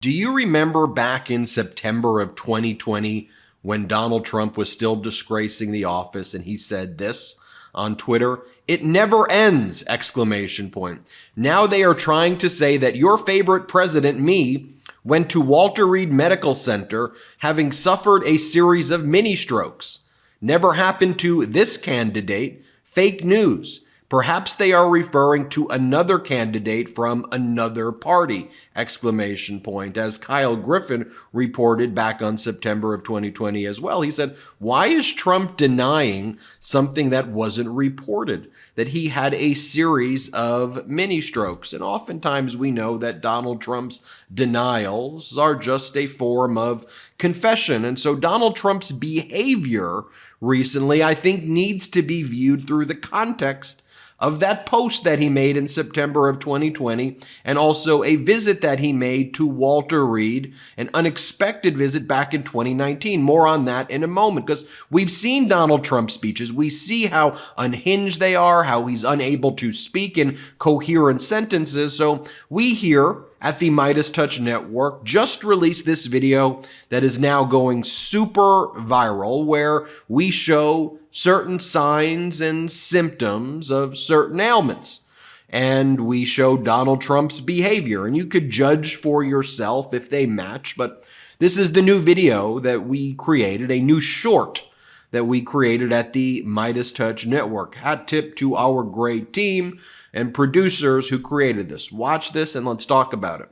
Do you remember back in September of 2020 when Donald Trump was still disgracing the office and he said this on Twitter? "It never ends!" exclamation point. Now they are trying to say that your favorite president, me, went to Walter Reed Medical Center having suffered a series of mini strokes. Never happened to this candidate. Fake news. Perhaps they are referring to another candidate from another party, exclamation point. As Kyle Griffin reported back on September of 2020 as well, he said, why is Trump denying something that wasn't reported? That he had a series of mini strokes. And oftentimes we know that Donald Trump's denials are just a form of confession. And so Donald Trump's behavior recently, I think, needs to be viewed through the context of that post that he made in September of 2020, and also a visit that he made to Walter Reed, an unexpected visit back in 2019. More on that in a moment, because we've seen Donald Trump's speeches. We see how unhinged they are, how he's unable to speak in coherent sentences. So we here at the MeidasTouch Network just released this video that is now going super viral, where we show certain signs and symptoms of certain ailments. And we show Donald Trump's behavior, and you could judge for yourself if they match. But this is the new video that we created, a new short that we created at the MeidasTouch Network. Hat tip to our great team and producers who created this. Watch this and let's talk about it.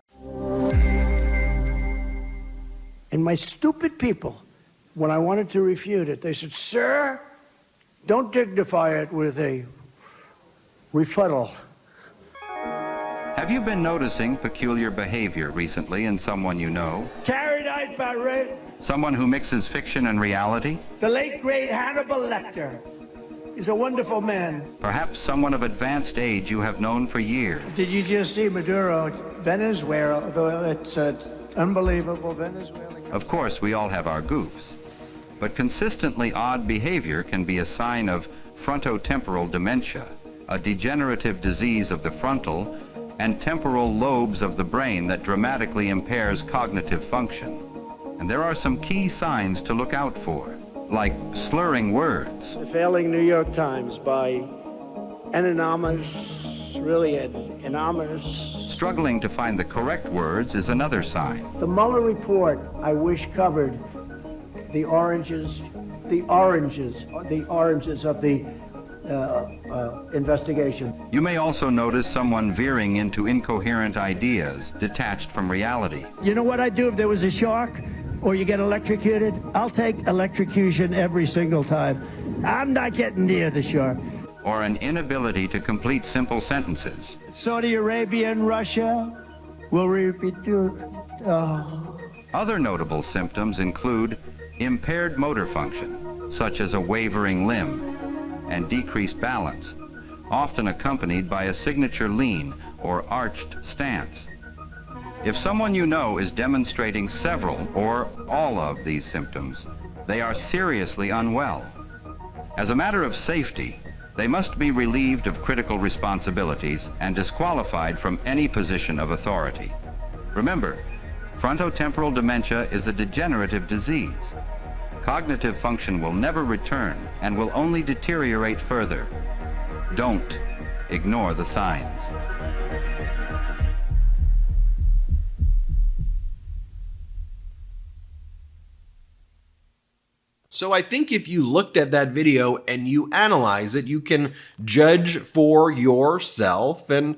And my stupid people, when I wanted to refute it, they said, sir, don't dignify it with a rebuttal. Have you been noticing peculiar behavior recently in someone you know? Carried out by Ray. Someone who mixes fiction and reality? The late, great Hannibal Lecter. He's a wonderful man. Perhaps someone of advanced age you have known for years. Did you just see Maduro, Venezuela? It's unbelievable, Venezuela. Of course, we all have our goofs. But consistently odd behavior can be a sign of frontotemporal dementia, a degenerative disease of the frontal and temporal lobes of the brain that dramatically impairs cognitive function. And there are some key signs to look out for, like slurring words. The failing New York Times by anonymous, really anonymous. Struggling to find the correct words is another sign. The Mueller report, I wish, covered the oranges of the investigation. You may also notice someone veering into incoherent ideas, detached from reality. You know what I'd do if there was a shark or you get electrocuted? I'll take electrocution every single time. I'm not getting near the shark. Or an inability to complete simple sentences. Saudi Arabia and Russia will repeat. Other notable symptoms include impaired motor function, such as a wavering limb, and decreased balance, often accompanied by a signature lean or arched stance. If someone you know is demonstrating several or all of these symptoms, they are seriously unwell. As a matter of safety, they must be relieved of critical responsibilities and disqualified from any position of authority. Remember, frontotemporal dementia is a degenerative disease. Cognitive function will never return and will only deteriorate further. Don't ignore the signs. So I think if you looked at that video and you analyze it, you can judge for yourself. And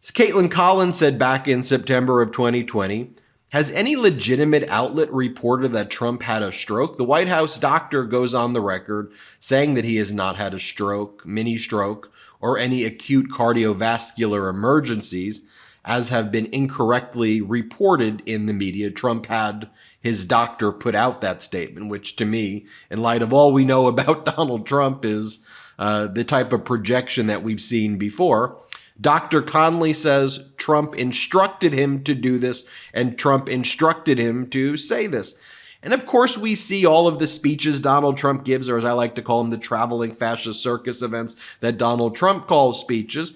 as Caitlin Collins said back in September of 2020, has any legitimate outlet reported that Trump had a stroke? The White House doctor goes on the record saying that he has not had a stroke, mini stroke, or any acute cardiovascular emergencies, as have been incorrectly reported in the media. Trump had his doctor put out that statement, which to me, in light of all we know about Donald Trump, is the type of projection that we've seen before. Dr. Conley says Trump instructed him to do this, and Trump instructed him to say this. And of course, we see all of the speeches Donald Trump gives, or as I like to call them, the traveling fascist circus events that Donald Trump calls speeches.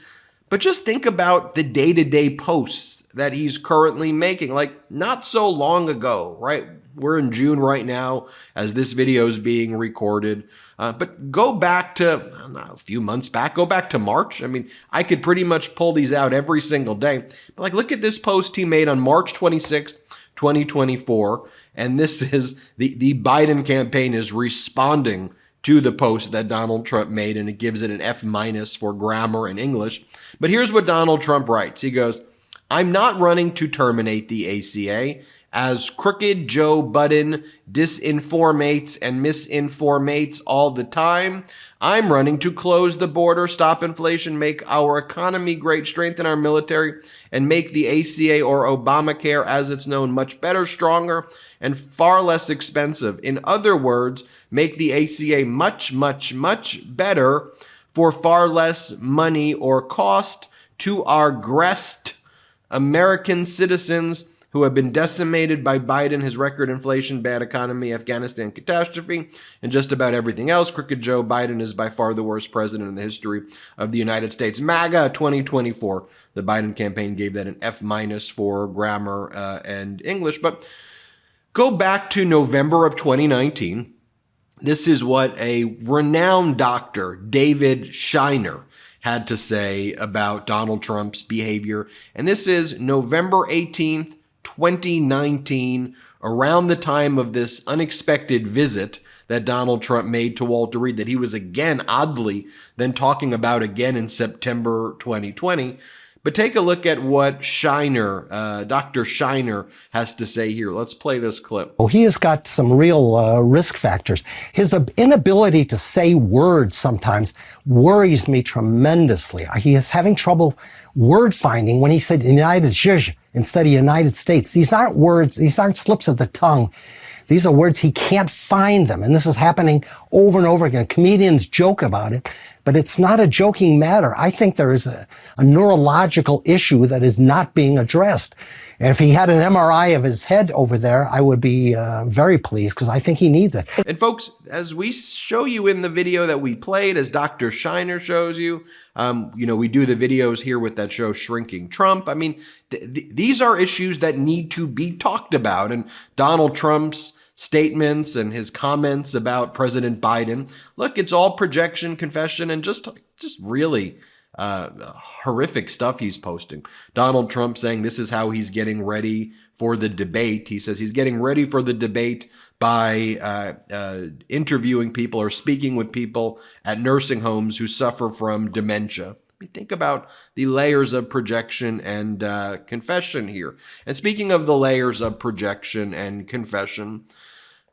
But just think about the day-to-day posts that he's currently making. Like, not so long ago, right? We're in June right now as this video is being recorded. But go back to, I don't know, a few months back, go back to March. I mean, I could pretty much pull these out every single day. But like, look at this post he made on March 26th, 2024. And this is the Biden campaign is responding to the post that Donald Trump made, and it gives it an F- for grammar and English. But here's what Donald Trump writes. He goes, "I'm not running to terminate the ACA. As crooked Joe Budden disinformates and misinformates all the time, I'm running to close the border, stop inflation, make our economy great, strengthen our military, and make the ACA or Obamacare, as it's known, much better, stronger, and far less expensive. In other words, make the ACA much, much, much better for far less money or cost to our gressed American citizens who have been decimated by Biden, his record inflation, bad economy, Afghanistan catastrophe, and just about everything else. Crooked Joe Biden is by far the worst president in the history of the United States." MAGA 2024. The Biden campaign gave that an F- for grammar and English. But go back to November of 2019. This is what a renowned doctor, David Shiner, had to say about Donald Trump's behavior. And this is November 18th, 2019, around the time of this unexpected visit that Donald Trump made to Walter Reed, that he was again, oddly, then talking about again in September 2020. But take a look at what Shiner, Dr. Shiner, has to say here. Let's play this clip. Oh, he has got some real risk factors. His inability to say words sometimes worries me tremendously. He is having trouble word finding when he said United States instead of United States. These aren't words, these aren't slips of the tongue. These are words, he can't find them. And this is happening over and over again. Comedians joke about it, but it's not a joking matter. I think there is a neurological issue that is not being addressed. And if he had an MRI of his head over there, I would be very pleased, because I think he needs it. And folks, as we show you in the video that we played, as Dr. Shiner shows you, we do the videos here with that show Shrinking Trump. I mean, these are issues that need to be talked about. And Donald Trump's statements and his comments about President Biden, look, it's all projection, confession, and just really horrific stuff he's posting. Donald Trump saying this is how he's getting ready for the debate. He says he's getting ready for the debate by interviewing people or speaking with people at nursing homes who suffer from dementia. I mean, think about the layers of projection and confession here. And speaking of the layers of projection and confession,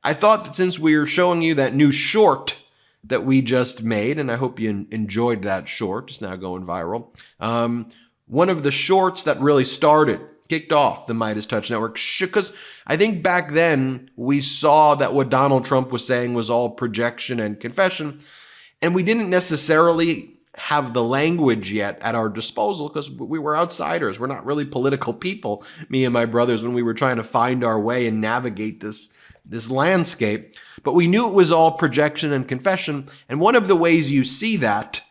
I thought that since we're showing you that new short that we just made, and I hope you enjoyed that short, it's now going viral. One of the shorts that really kicked off the MeidasTouch Network, because I think back then we saw that what Donald Trump was saying was all projection and confession, and we didn't necessarily have the language yet at our disposal because we were outsiders. We're not really political people, me and my brothers, when we were trying to find our way and navigate this landscape. But we knew it was all projection and confession. And one of the ways you see that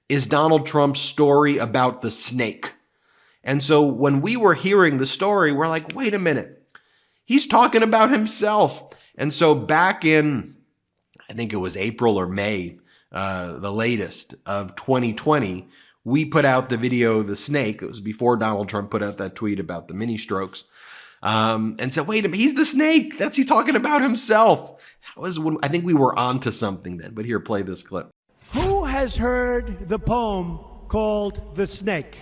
is Donald Trump's story about the snake. And so when we were hearing the story, we're like, wait a minute, he's talking about himself. And so back in, I think it was April or May, the latest of 2020, we put out the video of the snake. It was before Donald Trump put out that tweet about the mini strokes. And said, wait a minute, he's the snake. He's talking about himself. That was when I think we were onto something then. But here, play this clip. Who has heard the poem called The Snake?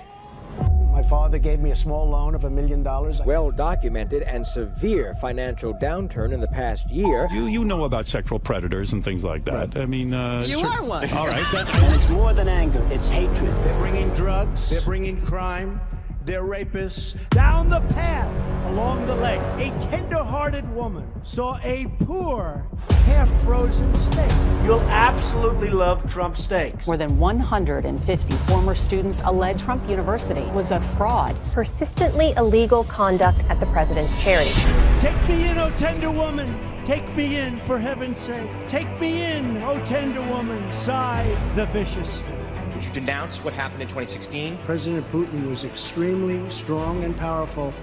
My father gave me a small loan of $1 million. Well-documented and severe financial downturn in the past year. You know about sexual predators and things like that. I mean, you are one. All right. And it's more than anger, it's hatred. They're bringing drugs, they're bringing crime, they're rapists. Down the path, along the lake, a tender-hearted woman saw a poor, half-frozen steak. You'll absolutely love Trump steaks. More than 150 former students allege Trump University was a fraud. Persistently illegal conduct at the president's charity. Take me in, oh tender woman. Take me in, for heaven's sake. Take me in, oh tender woman. Sigh the vicious. Would you denounce what happened in 2016? President Putin was extremely strong and powerful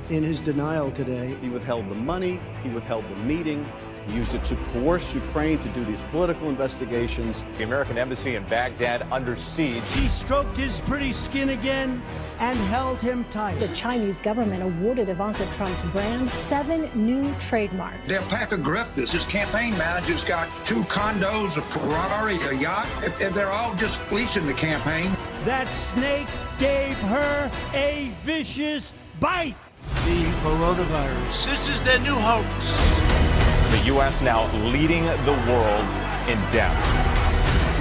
in his denial today. He withheld the money, he withheld the meeting, he used it to coerce Ukraine to do these political investigations. The American embassy in Baghdad under siege. He stroked his pretty skin again and held him tight. The Chinese government awarded Ivanka Trump's brand 7 new trademarks. They're a pack of grifters. His campaign manager's got 2 condos, a Ferrari, a yacht. They're all just fleecing the campaign. That snake gave her a vicious bite. The coronavirus. This is their new hoax. The U.S. now leading the world in deaths.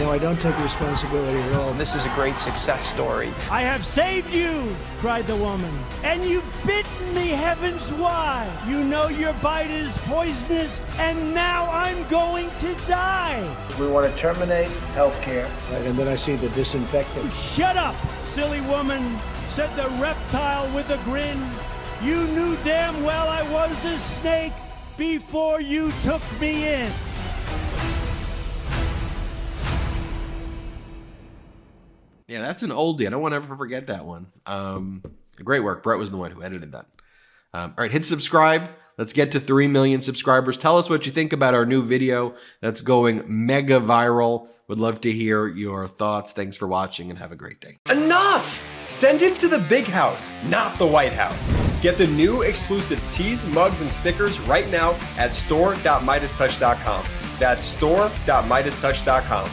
No, I don't take responsibility at all. This is a great success story. I have saved you, cried the woman. And you've bitten me, heavens why? You know your bite is poisonous, and now I'm going to die. We want to terminate health care. And then I see the disinfectant. Shut up, silly woman, said the reptile with a grin. You knew damn well I was a snake before you took me in. Yeah, that's an oldie. I don't want to ever forget that one. Great work. Brett was the one who edited that. All right, hit subscribe. Let's get to 3 million subscribers. Tell us what you think about our new video that's going mega viral. Would love to hear your thoughts. Thanks for watching and have a great day. Enough! Send him to the big house, not the White House. Get the new exclusive tees, mugs, and stickers right now at store.MeidasTouch.com. That's store.MeidasTouch.com.